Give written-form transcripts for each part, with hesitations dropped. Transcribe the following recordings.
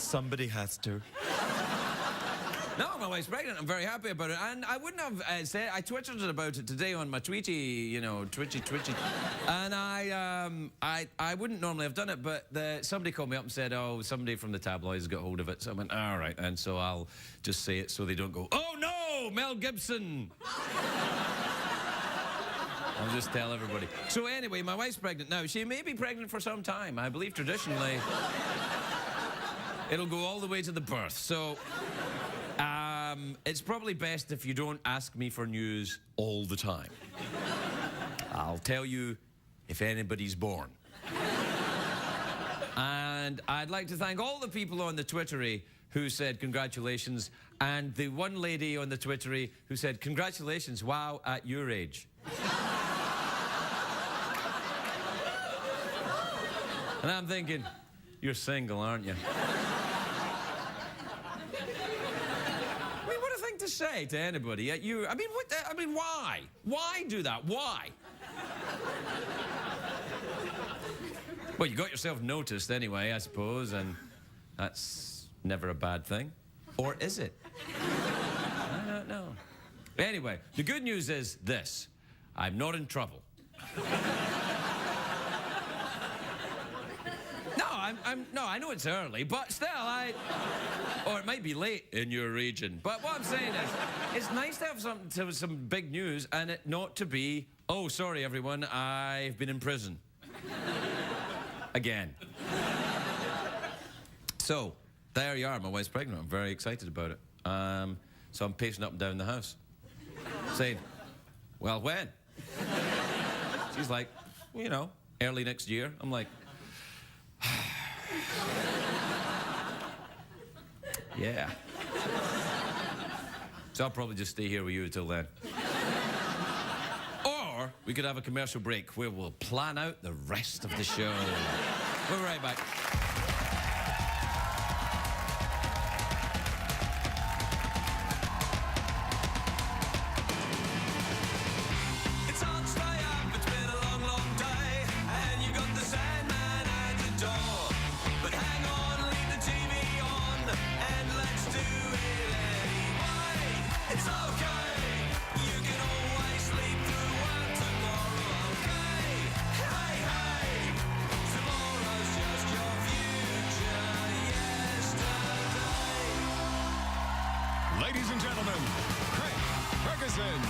Somebody has to. No, my wife's pregnant. I'm very happy about it. And I wouldn't have said... I twittered about it today on my Twitchy, you know, Twitchy. And I wouldn't normally have done it, but somebody called me up and said, oh, somebody from the tabloids got hold of it. So I went, all right. And so I'll just say it so they don't go, oh, no, Mel Gibson. I'll just tell everybody. So anyway, my wife's pregnant now. She may be pregnant for some time. I believe traditionally it'll go all the way to the birth. So... it's probably best if you don't ask me for news all the time. I'll tell you if anybody's born. And I'd like to thank all the people on the Twittery who said congratulations, and the one lady on the Twittery who said congratulations, wow, at your age. And I'm thinking, you're single, aren't you? To say to anybody at you, I mean, why? Why do that? Why? Well, you got yourself noticed anyway, I suppose, and that's never a bad thing. Or is it? I don't know. Anyway, the good news is this. I'm not in trouble. No, I know it's early, but still, or it might be late in your region. But what I'm saying is, it's nice to have some big news and it not to be, oh, sorry, everyone, I've been in prison. Again. So, there you are, my wife's pregnant. I'm very excited about it. So I'm pacing up and down the house, saying, well, when? She's like, well, you know, early next year. I'm like, yeah. So I'll probably just stay here with you until then. Or we could have a commercial break where we'll plan out the rest of the show. We'll be right back. Ladies and gentlemen, Ferguson.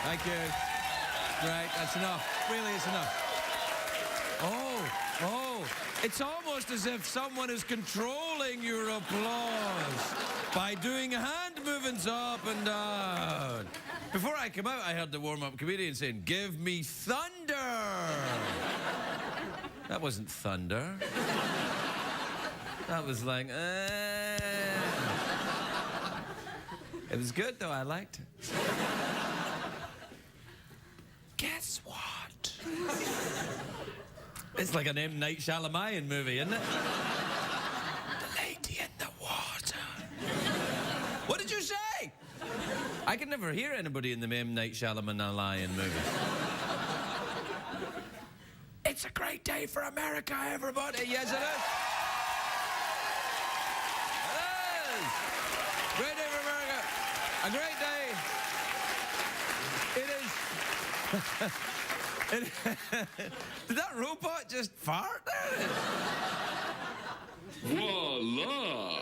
Thank you. Right, that's enough. Really, it's enough. Oh, it's almost as if someone is controlling your applause by doing hand movements up and down. Before I come out, I heard the warm-up comedian saying, give me thunder. That wasn't thunder. That was like, It was good, though. I liked it. Guess what? It's like an M. Night Shyamalan movie, isn't it? The lady in the water. What did you say? I can never hear anybody in the M. Night Shyamalan movie. It's a great day for America, everybody. Yes, it is. It is. Great day for America. A great day. It is. Did that robot just fart there? Voila!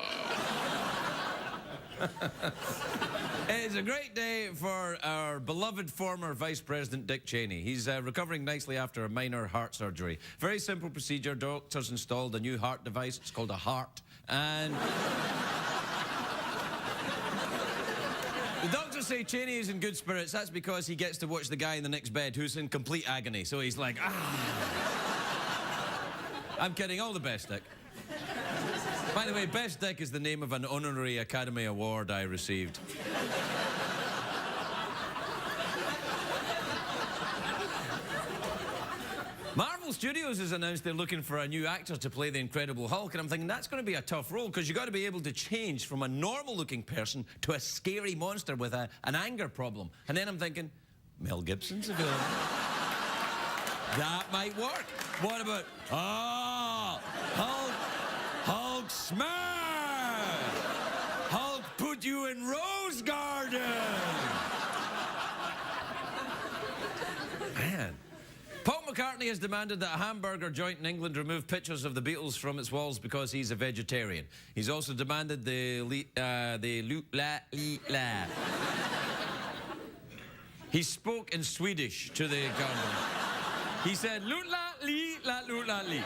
It's a great day for our beloved former Vice President Dick Cheney. He's recovering nicely after a minor heart surgery. Very simple procedure. Doctors installed a new heart device. It's called a heart. And the doctors say Cheney is in good spirits. That's because he gets to watch the guy in the next bed who's in complete agony. So he's like, ah. I'm kidding. All the best, Dick. By the way, Best Dick is the name of an honorary Academy Award I received. Marvel Studios has announced they're looking for a new actor to play the Incredible Hulk, and I'm thinking that's going to be a tough role because you've got to be able to change from a normal-looking person to a scary monster with an anger problem. And then I'm thinking, Mel Gibson's available. That might work. What about, Hulk smash! Hulk put you in Rose Garden! Man. Paul McCartney has demanded that a hamburger joint in England remove pictures of the Beatles from its walls because he's a vegetarian. He's also demanded He spoke in Swedish to the government. He said, "Lut-la-li-la-lut-la-li."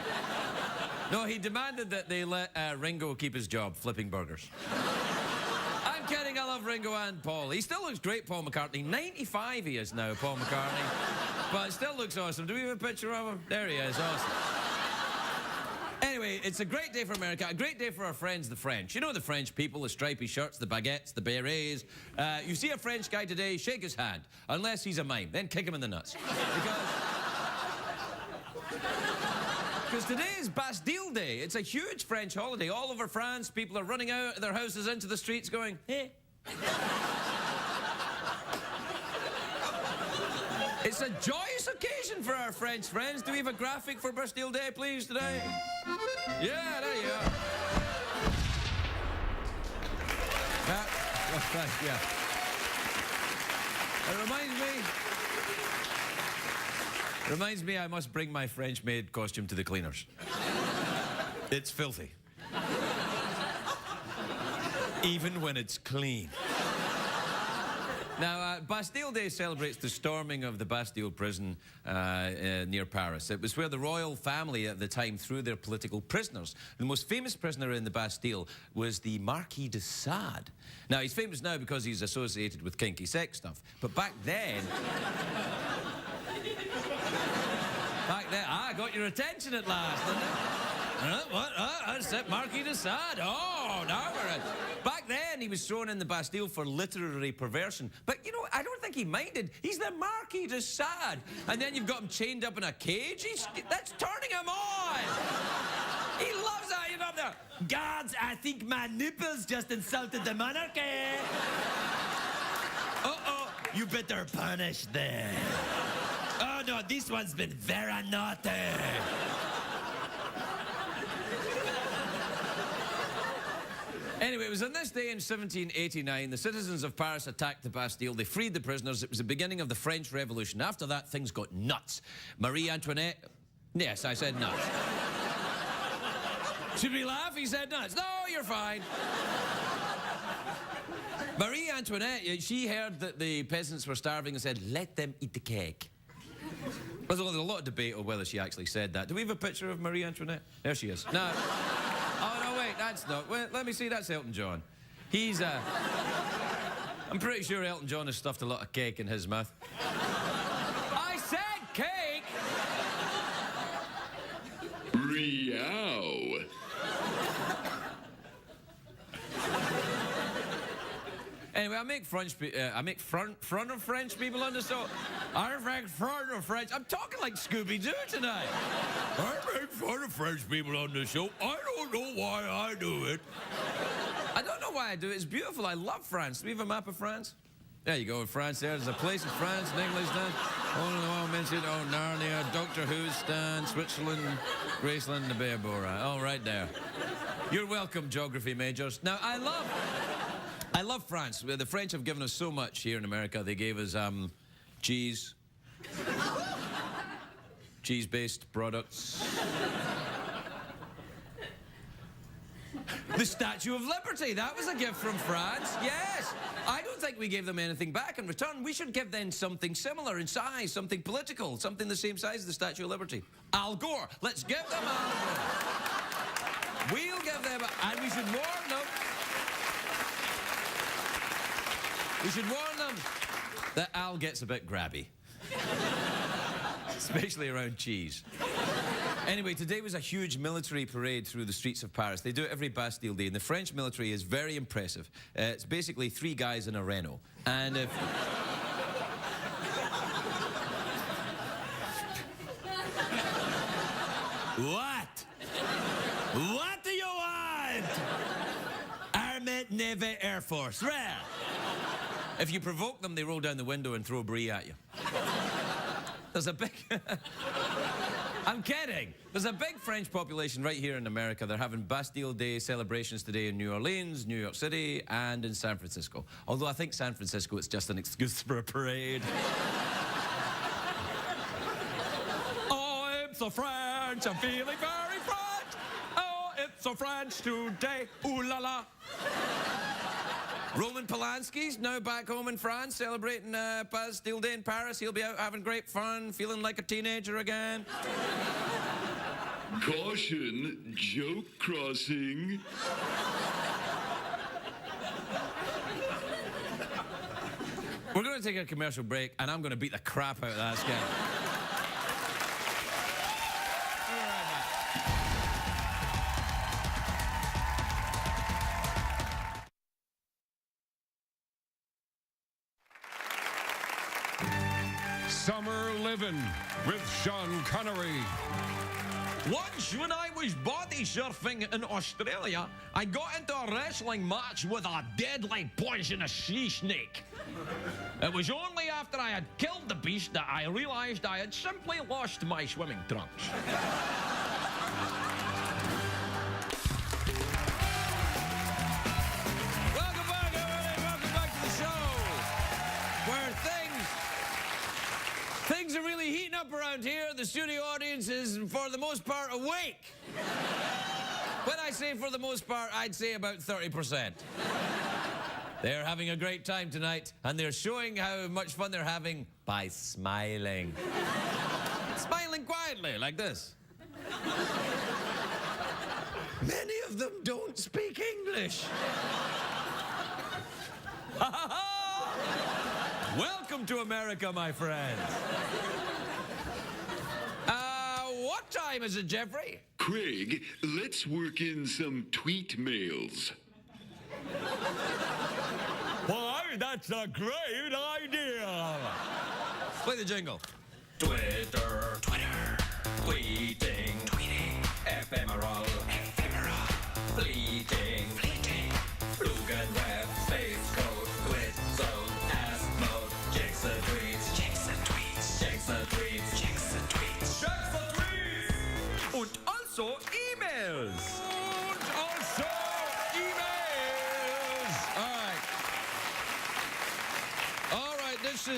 No, he demanded that they let Ringo keep his job, flipping burgers. I'm kidding, I love Ringo and Paul. He still looks great, Paul McCartney. 95 he is now, Paul McCartney. But still looks awesome. Do we have a picture of him? There he is, awesome. Anyway, it's a great day for America, a great day for our friends, the French. You know the French people, the stripy shirts, the baguettes, the berets. You see a French guy today, shake his hand. Unless he's a mime, then kick him in the nuts. Because today is Bastille Day. It's a huge French holiday. All over France, people are running out of their houses into the streets going, hey. It's a joyous occasion for our French friends. Do we have a graphic for Bastille Day, please, today? Yeah, there you are. Yeah. It reminds me I must bring my French maid costume to the cleaners. It's filthy. Even when it's clean. Now, Bastille Day celebrates the storming of the Bastille prison near Paris. It was where the royal family at the time threw their political prisoners. The most famous prisoner in the Bastille was the Marquis de Sade. Now, he's famous now because he's associated with kinky sex stuff. But back then... I got your attention at last, didn't it? What? That's it, Marquis de Sade. Oh, now we're in. Back then, he was thrown in the Bastille for literary perversion. But, you know, I don't think he minded. He's the Marquis de Sade. And then you've got him chained up in a cage. That's turning him on. He loves that. You're up there. Guards, I think my nipples just insulted the monarchy. Uh-oh, you better punish them. Oh, no, this one's been very naughty. Anyway, it was on this day in 1789, the citizens of Paris attacked the Bastille. They freed the prisoners. It was the beginning of the French Revolution. After that, things got nuts. Marie Antoinette... Yes, I said nuts. Should we laugh? He said nuts. No, you're fine. Marie Antoinette, she heard that the peasants were starving and said, let them eat the cake. There's a lot of debate on whether she actually said that. Do we have a picture of Marie Antoinette? There she is. No. Oh, no, wait, that's not... Well, let me see, that's Elton John. He's, I'm pretty sure Elton John has stuffed a lot of cake in his mouth. I said cake! Meow. Anyway, I make front of French people on the show. I make front of French. I'm talking like Scooby-Doo tonight. I make fun of French people on the show. I don't know why I do it. I don't know why I do it. It's beautiful. I love France. Do we have a map of France? There you go, France there. There's a place in France, in English, oh, mentioned, Narnia, Doctor Who's stand, Switzerland, Graceland, the Bay of Bora. All right there. You're welcome, geography majors. Now, I love France. The French have given us so much here in America. They gave us cheese, cheese-based products. The Statue of Liberty, that was a gift from France. Yes. I don't think we gave them anything back in return. We should give them something similar in size, something political, something the same size as the Statue of Liberty. Al Gore. Let's give them Al Gore. We'll give them, and we should warn them. We should warn them that Al gets a bit grabby. Especially around cheese. Anyway, today was a huge military parade through the streets of Paris. They do it every Bastille Day, and the French military is very impressive. It's basically 3 guys in a Renault. And if... What? What do you want? Army, Navy, Air Force. Rare. If you provoke them, they roll down the window and throw brie at you. There's a big... I'm kidding. There's a big French population right here in America. They're having Bastille Day celebrations today in New Orleans, New York City, and in San Francisco. Although I think San Francisco is just an excuse for a parade. Oh, it's so French. I'm feeling very French. Oh, it's so French today. Ooh la la. Roman Polanski's now back home in France, celebrating Bastille Day in Paris. He'll be out having great fun, feeling like a teenager again. Caution, joke crossing. We're going to take a commercial break, and I'm going to beat the crap out of that guy. Summer Livin' with Sean Connery. Once, when I was body surfing in Australia, I got into a wrestling match with a deadly poisonous sea snake. It was only after I had killed the beast that I realized I had simply lost my swimming trunks. Welcome back, everybody. Welcome back to the show, where things are really heating up around here. The studio audience is, for the most part, awake. When I say for the most part, I'd say about 30%. They're having a great time tonight, and they're showing how much fun they're having by smiling. Smiling quietly, like this. Many of them don't speak English. Welcome to America, my friends. What time is it, Jeffrey? Craig, let's work in some tweet mails. Why, that's a great idea. Play the jingle. Twitter, tweeting, ephemeral, fleeting, Flugenweb, Space Code, Twit Zone, Ask Mode, Jackson tweets, und also E-Mails. All right, this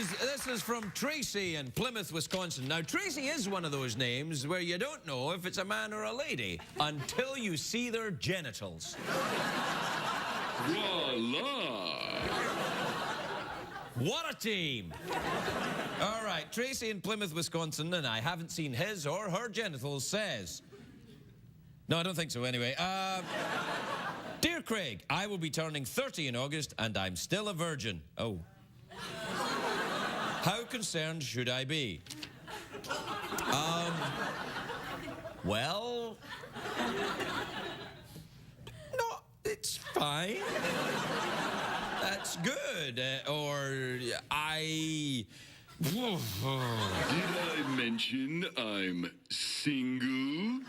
is from Tracy in Plymouth, Wisconsin. Now, Tracy is one of those names where you don't know if it's a man or a lady until you see their genitals. Voila! What a team! All right, Tracy in Plymouth, Wisconsin, and I haven't seen his or her genitals, says... No, I don't think so, anyway. Dear Craig, I will be turning 30 in August, and I'm still a virgin. Oh. How concerned should I be? Well... No, it's fine. That's good. Did I mention I'm single?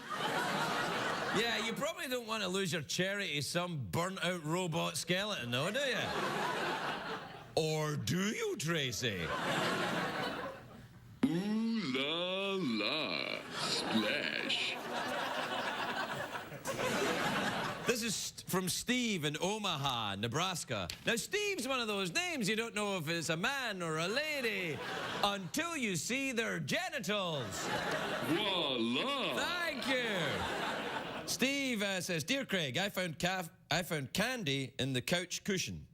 Yeah, you probably don't want to lose your cherry to some burnt-out robot skeleton, though, do you? Or do you, Tracy? Ooh la la, splash. This is from Steve in Omaha, Nebraska. Now, Steve's one of those names you don't know if it's a man or a lady until you see their genitals. Voila! Thank you. Steve says, Dear Craig, I found candy in the couch cushion.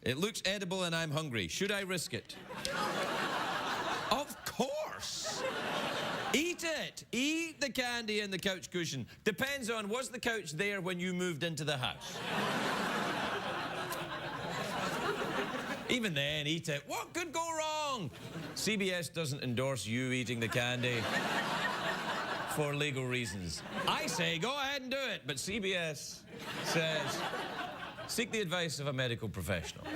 It looks edible and I'm hungry. Should I risk it? Of course. Eat it. Eat the candy in the couch cushion. Depends on, was the couch there when you moved into the house? Even then, eat it. What could go wrong? CBS doesn't endorse you eating the candy. for legal reasons. I say go ahead and do it, but CBS says seek the advice of a medical professional.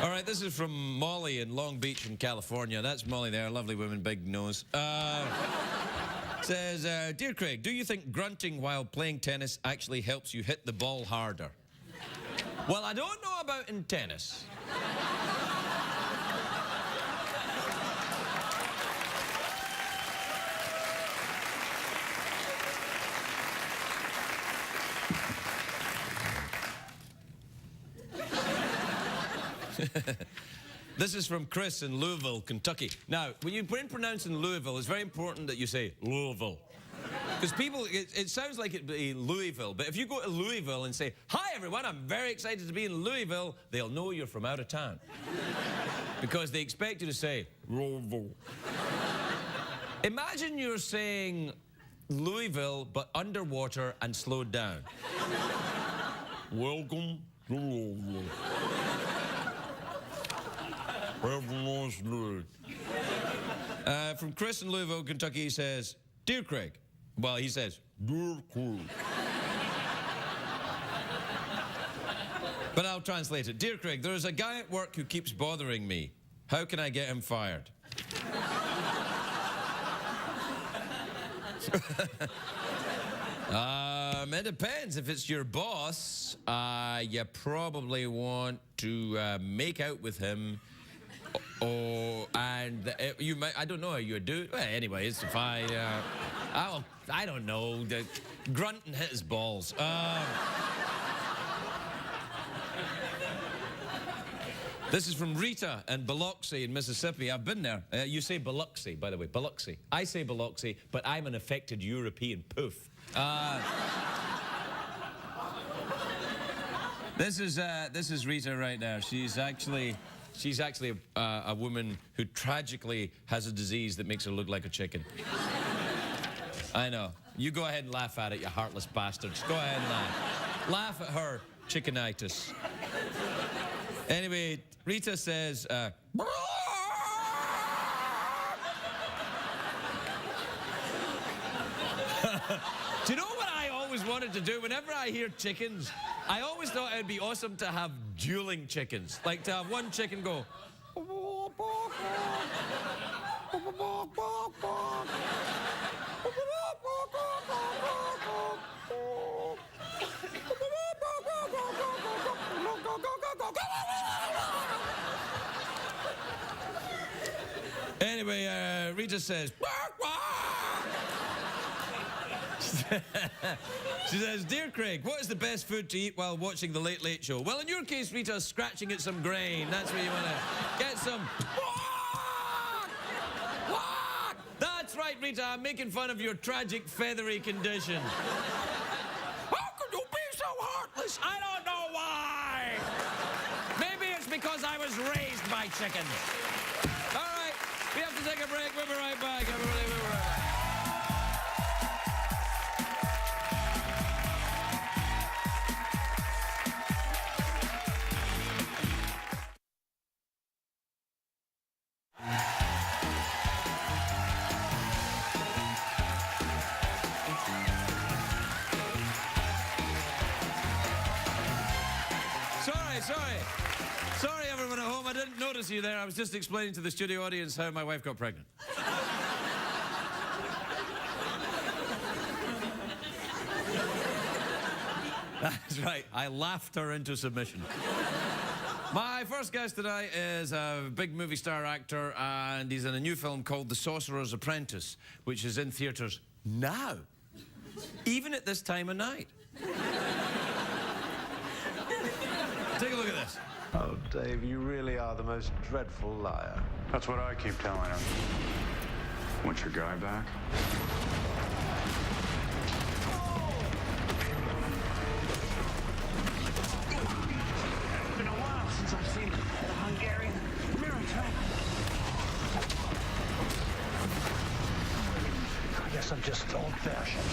All right, this is from Molly in Long Beach in California. That's Molly there, lovely woman, big nose. Says, Dear Craig, do you think grunting while playing tennis actually helps you hit the ball harder? Well, I don't know about in tennis. This is from Chris in Louisville, Kentucky. Now, when you're pronouncing Louisville, it's very important that you say Louisville. Because people, it sounds like it'd be Louisville, but if you go to Louisville and say, hi everyone, I'm very excited to be in Louisville, they'll know you're from out of town. Because they expect you to say, Louisville. Imagine you're saying Louisville, but underwater and slowed down. Welcome to Louisville. From Chris in Louisville, Kentucky, he says, Dear Craig. Well, he says, Dear Craig. But I'll translate it. Dear Craig, there is a guy at work who keeps bothering me. How can I get him fired? It depends. If it's your boss, you probably want to make out with him. You might, I don't know, you do. Well, anyway, it's if I don't know, grunt and hit his balls. This is from Rita in Biloxi in Mississippi. I've been there. You say Biloxi, by the way, Biloxi. I say Biloxi, but I'm an affected European poof. This is Rita right there. She's actually a woman who tragically has a disease that makes her look like a chicken. I know. You go ahead and laugh at it, you heartless bastards. Go ahead and laugh. Laugh at her chickenitis. Anyway, Rita says, Do you know what I always wanted to do? Whenever I hear chickens, I always thought it'd be awesome to have dueling chickens. Like to have one chicken go. Anyway, Rita says, she says, Dear Craig, what is the best food to eat while watching The Late Late Show? Well, in your case, Rita's scratching at some grain. That's where you want to get some. That's right, Rita, I'm making fun of your tragic feathery condition. How could you be so heartless? I don't know why. Maybe it's because I was raised by chickens. All right, we have to take a break. We'll be right back, everybody. We'll be right back. Sorry, everyone at home. I didn't notice you there. I was just explaining to the studio audience how my wife got pregnant. That's right. I laughed her into submission. My first guest tonight is a big movie star actor, and he's in a new film called The Sorcerer's Apprentice, which is in theaters now, even at this time of night. Take a look at this. Oh, Dave, you really are the most dreadful liar. That's what I keep telling him. Want your guy back? It's been a while since I've seen the Hungarian mirror track. I guess I'm just old-fashioned.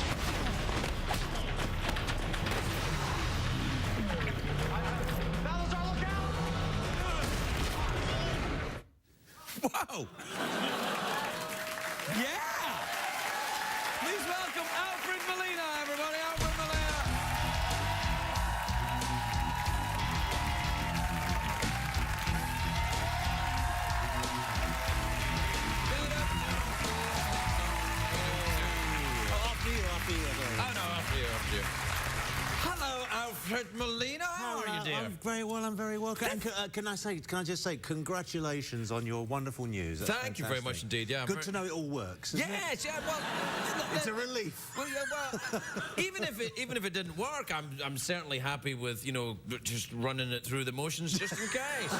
Wow! Yeah! Please welcome Alfred Molina, everybody. Alfred Molina. Oh, no, after you. Hello, Alfred Molina. How are you, dear? I'm very well, I'm very well. Can I just say congratulations on your wonderful news. That's Thank you very much fantastic. indeed, yeah. Good to know it all works, isn't it? Yes, yeah, well... It's a relief. Well, yeah, well, even if it didn't work, I'm certainly happy with, you know, just running it through the motions just in case.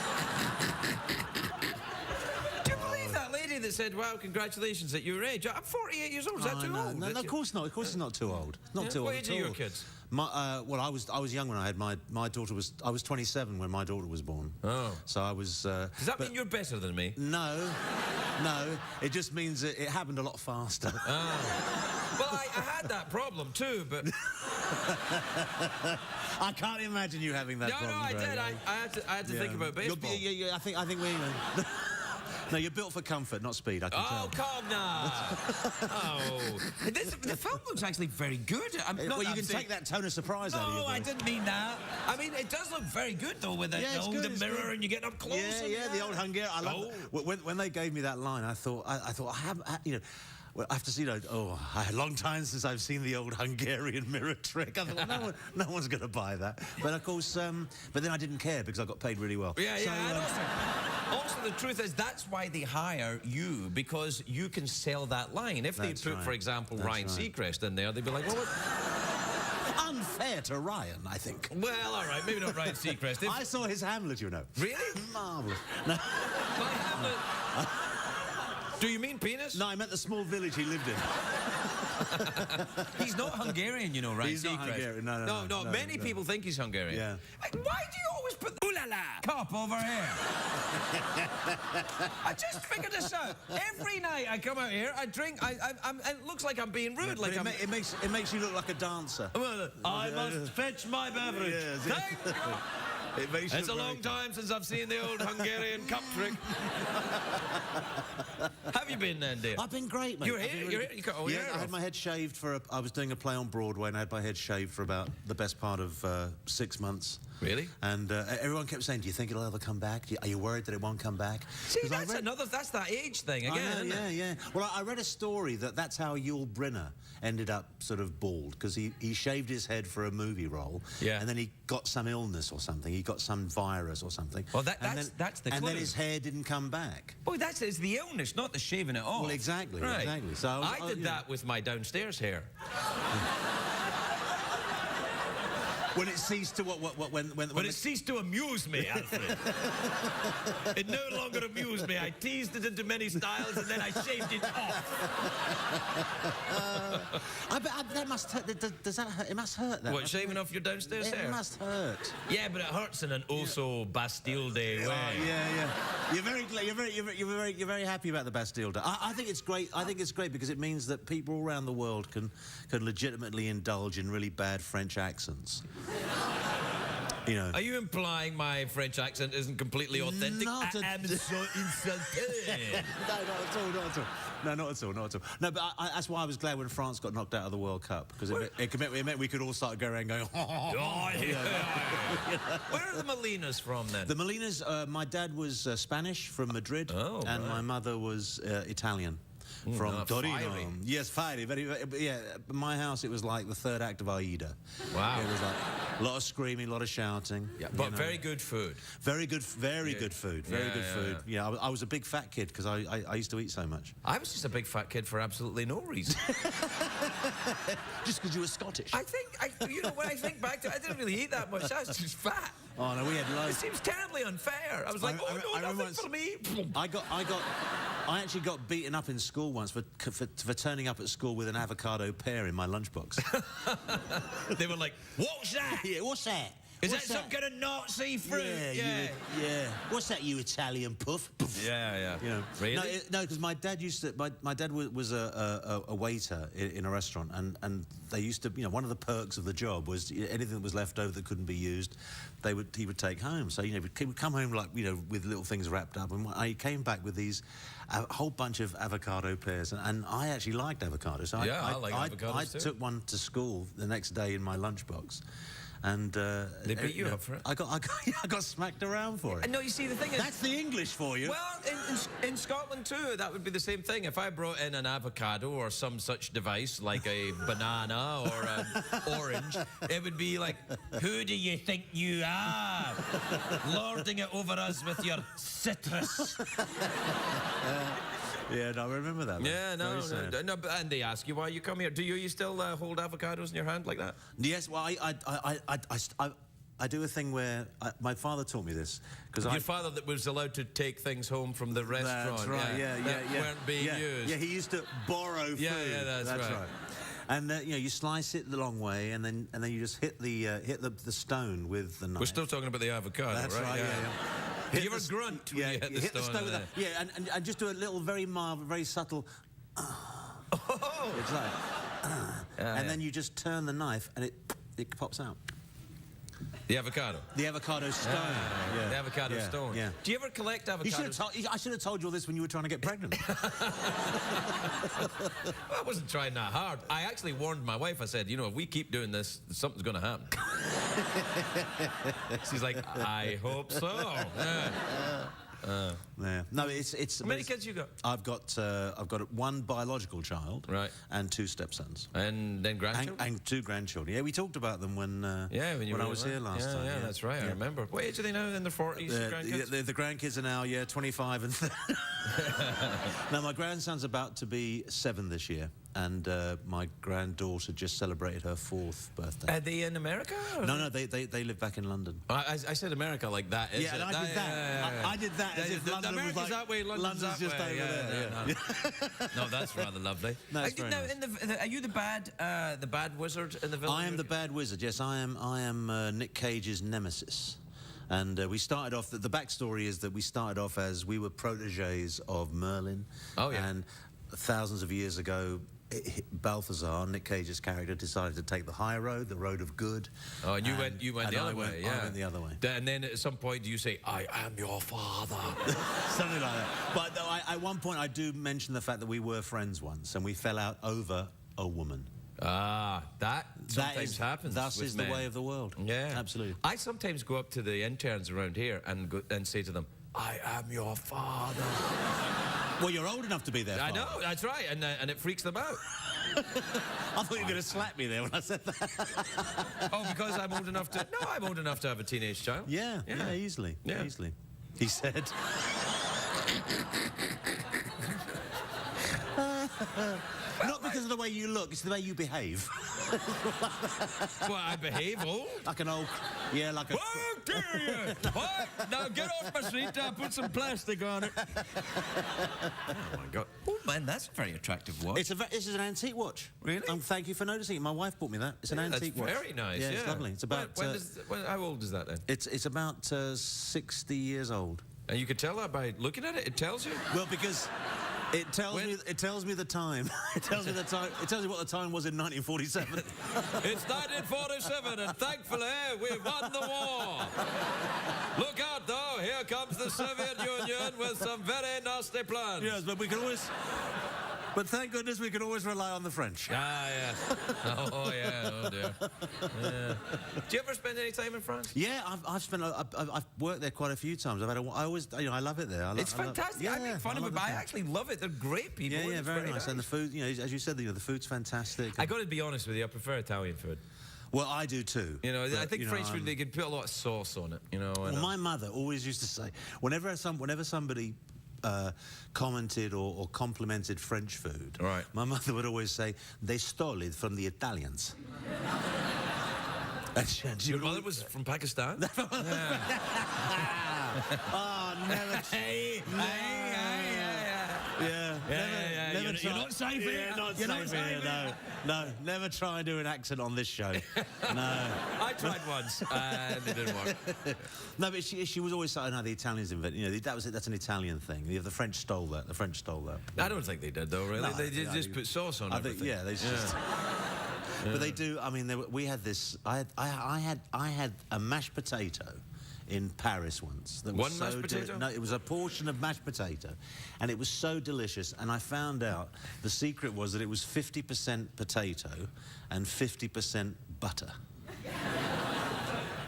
Do you believe that lady that said, "Wow, congratulations at your age"? I'm 48 years old. Is that too old? No, of course not. Of course it's not too old. It's not Yeah, too old. what age at are your all. kids? Well, I was young when I had my daughter was. I was 27 when my daughter was born. Oh. So I was. Does that mean you're better than me? No. It just means that it happened a lot faster. Oh. Well, I had that problem too, but... I can't imagine you having that problem. No, I Greg. did. I had to think about baseball. Yeah, I think we... No, you're built for comfort, not speed, I can tell. Oh, come now. Oh. The film looks actually very good. Well, you can take that tone of surprise out of your No, I voice. didn't mean that. I mean, it does look very good, though, with the it's good, it's mirror good. and you get up close. Yeah, the old Hungarian. I love it. When they gave me that line, I thought, I haven't, you know... Well, I have to see, you know, a long time since I've seen the old Hungarian mirror trick. I thought, well, no one's going to buy that. But of course, but then I didn't care because I got paid really well. Yeah, So, and also, the truth is, that's why they hire you, because you can sell that line. If they That's put, right. for example, That's Ryan right. Seacrest in there, they'd be like, well, what? Unfair to Ryan, I think. Well, all right, maybe not Ryan Seacrest. I saw his Hamlet, you know. Really? Marvellous. No, My Hamlet. Do you mean penis? no, I meant the small village he lived in. He's not Hungarian, you know, Ryan He's not Seacrest. Hungarian, no. Many people think he's Hungarian. Yeah. Why do you always put the ooh-la-la cup over here? I just figured this out. Every night I come out here, I drink, it looks like I'm being rude. But Like it makes you look like a dancer. I must fetch my beverage. Yes. Thank God. It makes you It's a look long very- time since I've seen the old Hungarian cup trick. Have you been then, dear? I've been great, mate. You're I've here? been You're here? You got all your yeah, hair I had off. my head shaved I was doing a play on Broadway and I had my head shaved for about the best part of 6 months. Really? And everyone kept saying, do you think it'll ever come back? Are you worried that it won't come back? See, 'Cause I read- that's that age thing I again, know, isn't it? yeah. Well, I read a story that's how Yul Brynner ended up sort of bald, because he shaved his head for a movie role, Yeah. and then he got some illness or something. He got some virus or something. Well, and that's the And clue. then his hair didn't come back. Boy, it's the illness, not the shaving it off. Well, exactly, Right. exactly. So I did that with my downstairs hair. When it ceased to When it ceased to amuse me, Alfred. It no longer amused me. I teased it into many styles and then I shaved it off. that must hurt. Does that hurt? It must hurt. That. What, shaving off your downstairs hair? It must hurt. Yeah, but it hurts in an also Bastille Day way. Yeah. You're very happy about the Bastille Day. I think it's great. I think it's great because it means that people all around the world can legitimately indulge in really bad French accents. You know. Are you implying my French accent isn't completely authentic? Not I at- am so insulted. No, not at all. No, not at all. No, but that's why I was glad when France got knocked out of the World Cup, because it meant we could all start going around going, Oh, yeah. Where are the Molinas from then? The Molinas, my dad was Spanish from Madrid, Oh, and right. my mother was Italian from Torino. fiery. Yes, fiery. Yeah, my house, it was like the third act of Aida. Wow. It was like a lot of screaming, a lot of shouting. Yeah, you but know. very good food. Very good food. Very good food. Yeah, I was a big fat kid because I used to eat so much. I was just a big fat kid for absolutely no reason. Just because you were Scottish. I think, when I think back to it, I didn't really eat that much. I was just fat. Oh no, we had It loads. seems terribly unfair. I was like, I remember nothing once- for me. I actually got beaten up in school once for turning up at school with an avocado pear in my lunchbox. They were like, what's that? Yeah, what's that? Is What's that some kind of Nazi fruit? Yeah. What's that, you Italian puff? Yeah. You know, Really? No, because my dad used to. My dad was a waiter in a restaurant, and they used to. You know, one of the perks of the job was anything that was left over that couldn't be used, he would take home. So he would come home with little things wrapped up, and he came back with these a whole bunch of avocado pears, and I actually liked avocados. So I like avocados I too. took one to school the next day in my lunchbox. And they beat you up for it. I got smacked around for it. No, you see, the thing is, that's the English for you. Well, in Scotland too, that would be the same thing. If I brought in an avocado or some such device like a banana or an orange, it would be like, "Who do you think you are, lording it over us with your citrus?" Yeah, no, I remember that. Yeah, no, and they ask you why you come here. Do you still hold avocados in your hand like that? Yes, well, I do a thing where my father taught me this because your father that was allowed to take things home from the restaurant. That's right. Yeah. Weren't being used. Yeah, he used to borrow food. Yeah, that's right. And you slice it the long way, and then you just hit the stone with the knife. We're still talking about the avocado, That's right. Yeah. Do you ever grunt when you hit the stone? And just do a little, very mild, very subtle. It's like, and then you just turn the knife, and it pops out. The avocado. The avocado stone. The avocado stone. Yeah. Do you ever collect avocados? I should have told you all this when you were trying to get pregnant. I wasn't trying that hard. I actually warned my wife. I said, if we keep doing this, something's going to happen. She's like, I hope so. Yeah. No, it's. How many kids you got? I've got one biological child, right, and 2 stepsons, and then grandchildren, and 2 grandchildren. Yeah, we talked about them when I was here last time. Yeah, that's right. I remember. What age are they now? In their 40s? The grandkids are now 25 and 30. Now my grandson's about to be 7 this year, and my granddaughter just celebrated her 4th birthday. Are they in America? No, they live back in London. I said America like that. Yeah, and I did that. I did that as if London was like that way. London's just over there. No, that's rather lovely. No, it's very nice. Are you the bad wizard in the village? I am the bad wizard. Yes, I am Nick Cage's nemesis. And we started off. The backstory is that we started off as we were protégés of Merlin. Oh yeah. And thousands of years ago, Balthazar, Nick Cage's character, decided to take the high road, the road of good. Oh, and you went the other way. I went the other way. And then at some point, do you say, "I am your father"? Something like that. But at one point, I do mention the fact that we were friends once, and we fell out over a woman. That sometimes happens. Thus is the way of the world. Yeah, absolutely. I sometimes go up to the interns around here and say to them, "I am your father." Well, you're old enough to be there. I know, that's right, and it freaks them out. I thought you were going to slap me there when I said that. Oh, because I'm old enough to... No, I'm old enough to have a teenage child. Yeah, easily. Yeah. Easily. He said... Not because of the way you look, it's the way you behave. Well, I behave old? Like an old... Yeah, like a... How dare you! What? Now get off my street, I'll put some plastic on it. Oh, my God. Oh, man, that's a very attractive watch. This is an antique watch. Really? Thank you for noticing it. My wife bought me that. It's an antique watch. That's very nice, yeah. It's lovely. It's about... how old is that, then? It's about 60 years old. And you could tell that by looking at it? It tells you? Well, because... It tells me the time. It tells me the time. It tells me what the time was in 1947. It's 1947, and thankfully we won the war. Look out, though! Here comes the Soviet Union with some very nasty plans. Yes, but we can always. But thank goodness we can always rely on the French. Ah, yes. Oh, yeah. Oh, dear. Yeah. Do you ever spend any time in France? Yeah, I've worked there quite a few times. I always, I love it there. It's fantastic. I make fun of it, but I actually love it. They're great people. Yeah, very nice. And the food, as you said, the food's fantastic. I got to be honest with you, I prefer Italian food. Well, I do too. I think French food, they could put a lot of sauce on it. Well, my mother always used to say, whenever somebody commented or complimented French food, right, my mother would always say, they stole it from the Italians. Your mother was from Pakistan? Oh, never. Yeah. Never You're try- not safe here. Yeah, not You're safe here. No, never try and do an accent on this show. No. I tried once, and it didn't work. No, but she was always saying, "No, the Italians invented." You know, that was it. That's an Italian thing. The French stole that. The French stole that. I don't think they did, though, really. No, they just put sauce on everything. Yeah, they just. But they do. I mean, we had this. I had a mashed potato in Paris once. That was One mashed potato? No, it was a portion of mashed potato, and it was so delicious. And I found out the secret was that it was 50% potato and 50% butter.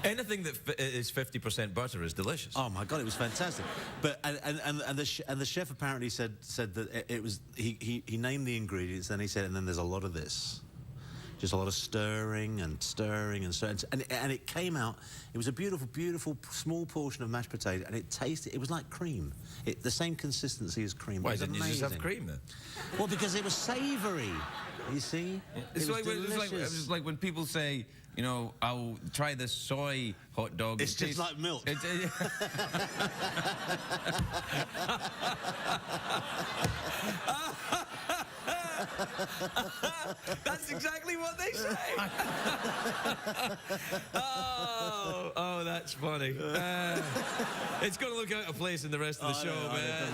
Anything that is 50% butter is delicious. Oh my God, it was fantastic. But and the chef apparently said that it was he named the ingredients, then he said, and then there's a lot of this. Just a lot of stirring and stirring and stirring. And it came out, it was a beautiful, beautiful small portion of mashed potato, and it tasted, it was like cream. The same consistency as cream. Why It was didn't you just have amazing. cream then? Well, because it was savoury, you see? It's It was like delicious. when people say, you know, I'll try this soy hot dog. It's just like milk. That's exactly what they say. oh, that's funny. It's going to look out of place in the rest of the show, man.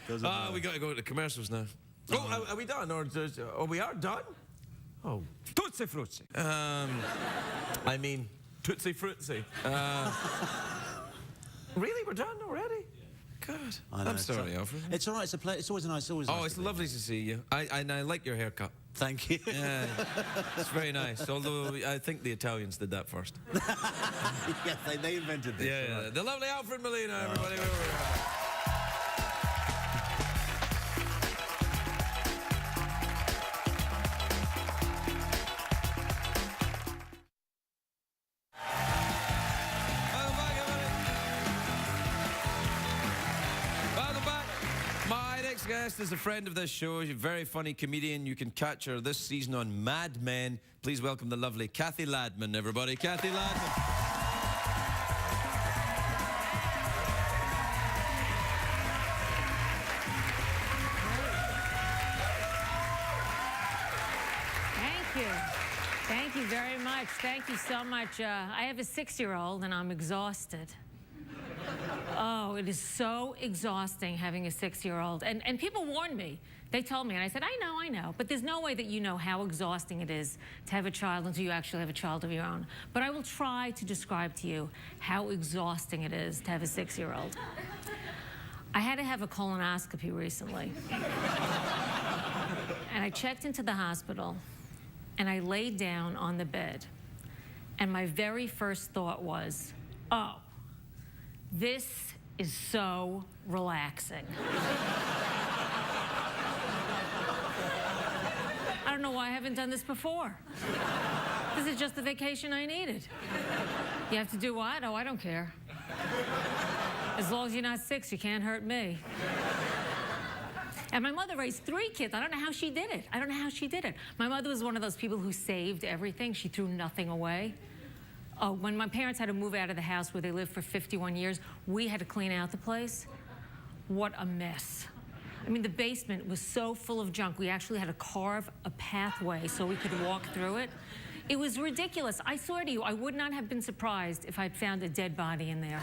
Doesn't matter. We got to go to commercials now. Oh, are we done? Or we are done? Oh, Tootsie Frutti. I mean, Tootsie Frutti. Really, we're done already? God, I know, I'm sorry, Alfred. It's all right. It's always nice. Oh, nice it's to be lovely to see you. I like your haircut. Thank you. Yeah, it's very nice. Although I think the Italians did that first. Yes, they invented this. Yeah. The lovely Alfred Molina, everybody. Welcome back. My next guest is a friend of this show. She's a very funny comedian. You can catch her this season on Mad Men. Please welcome the lovely Cathy Ladman, everybody. Cathy Ladman. Thank you. Thank you very much. Thank you so much. I have a 6-year-old and I'm exhausted. Oh, it is so exhausting having a 6-year-old. And people warned me. They told me, and I said, I know. But there's no way that you know how exhausting it is to have a child until you actually have a child of your own. But I will try to describe to you how exhausting it is to have a 6-year-old. I had to have a colonoscopy recently. And I checked into the hospital, and I laid down on the bed. And my very first thought was, oh, this is so relaxing. I don't know why I haven't done this before. This is just the vacation I needed. You have to do what? Oh, I don't care. As long as you're not 6, you can't hurt me. And my mother raised 3 kids. I don't know how she did it. My mother was one of those people who saved everything. She threw nothing away. Oh, when my parents had to move out of the house where they lived for 51 years, we had to clean out the place. What a mess. I mean, the basement was so full of junk, we actually had to carve a pathway so we could walk through it. It was ridiculous. I swear to you, I would not have been surprised if I'd found a dead body in there.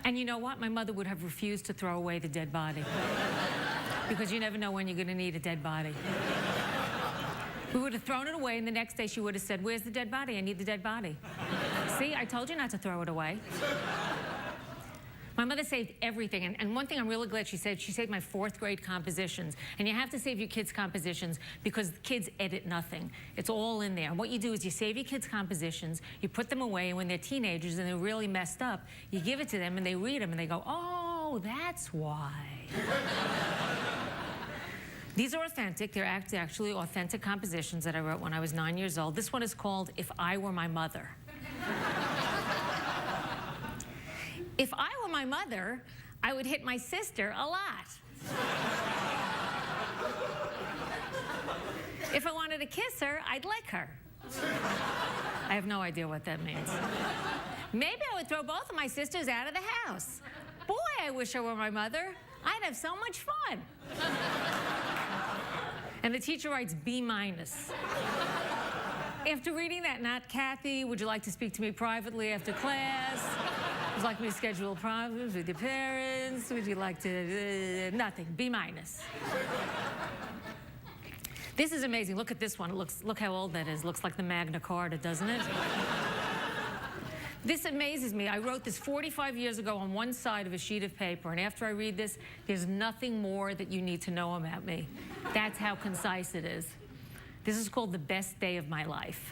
And you know what? My mother would have refused to throw away the dead body. Because you never know when you're going to need a dead body. We would have thrown it away, and the next day she would have said, where's the dead body? I need the dead body. See, I told you not to throw it away. My mother saved everything, and one thing I'm really glad she saved my 4th grade compositions. And you have to save your kids' compositions because kids edit nothing. It's all in there. And what you do is you save your kids' compositions, you put them away, and when they're teenagers and they're really messed up, you give it to them and they read them and they go, oh, that's why. These are authentic. They're actually authentic compositions that I wrote when I was 9 years old. This one is called If I Were My Mother. If I were my mother, I would hit my sister a lot. If I wanted to kiss her, I'd lick her. I have no idea what that means. Maybe I would throw both of my sisters out of the house. Boy, I wish I were my mother. I'd have so much fun. And the teacher writes B-. After reading that, not Cathy, would you like to speak to me privately after class? Would you like me to schedule problems with your parents? Would you like to, nothing, B-. This is amazing. Look at this one. Look how old that is. Looks like the Magna Carta, doesn't it? This amazes me. I wrote this 45 years ago on one side of a sheet of paper, and after I read this, there's nothing more that you need to know about me. That's how concise it is. This is called the best day of my life.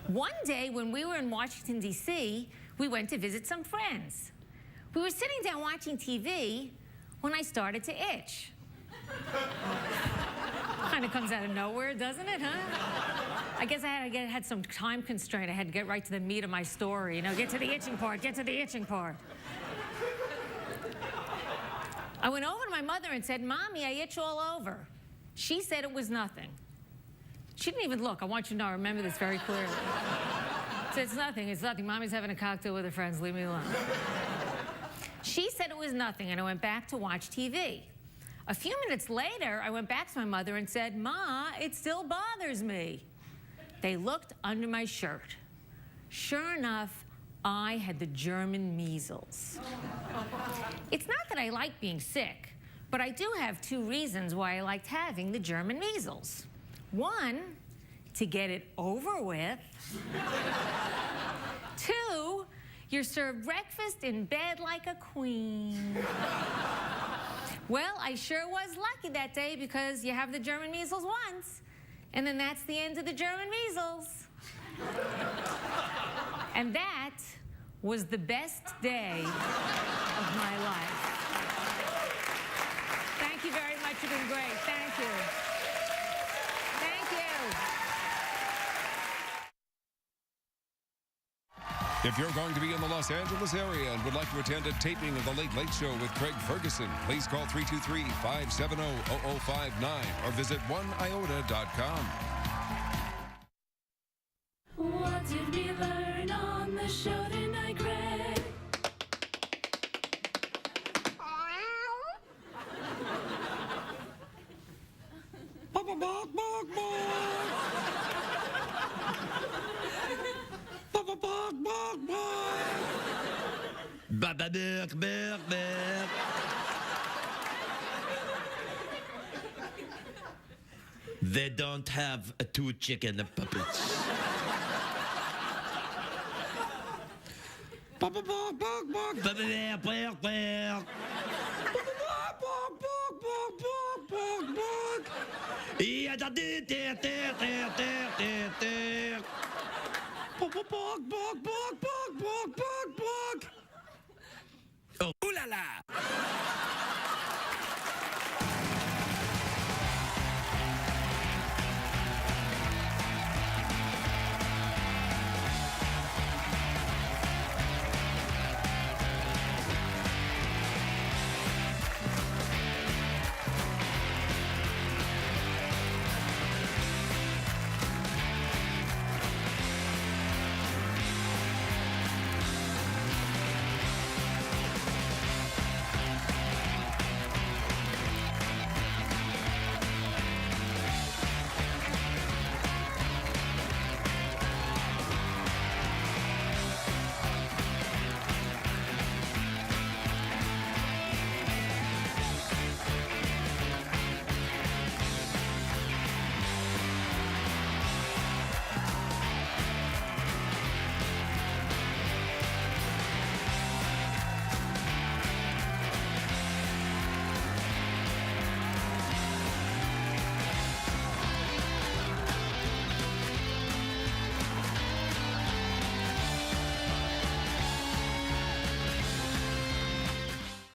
One day when we were in Washington, D.C., we went to visit some friends. We were sitting down watching TV when I started to itch. Kind of comes out of nowhere, doesn't it, huh? I guess I had some time constraint. I had to get right to the meat of my story. You know, get to the itching part, get to the itching part. I went over to my mother and said, Mommy, I itch all over. She said it was nothing. She didn't even look. I want you to know, I remember this very clearly. Said, it's nothing, it's nothing. Mommy's having a cocktail with her friends, leave me alone. She said it was nothing, and I went back to watch TV. A few minutes later, I went back to my mother and said, Ma, it still bothers me. They looked under my shirt. Sure enough, I had the German measles. It's not that I like being sick, but I do have two reasons why I liked having the German measles. One, to get it over with. Two, you're served breakfast in bed like a queen. Well, I sure was lucky that day because you have the German measles once, and then that's the end of the German measles. And that was the best day of my life. Thank you very much. You've been great. Thank you. Thank you. If you're going to be in the Los Angeles area and would like to attend a taping of The Late Late Show with Craig Ferguson, please call 323-570-0059 or visit oneiota.com. What did we learn on the show tonight, Craig? Bark, bark, bark, bark. Bark, bark, bark, bark. Bark, bark, bark, bark. They don't have two chicken puppets. Bark, bark, bark, bark. Bark, bark, bark, bark. Yeah, da dee dee dee dee dee dee. Bark, bark, bark, bark, bark, bark, bark, bark. Oh, ooh la la.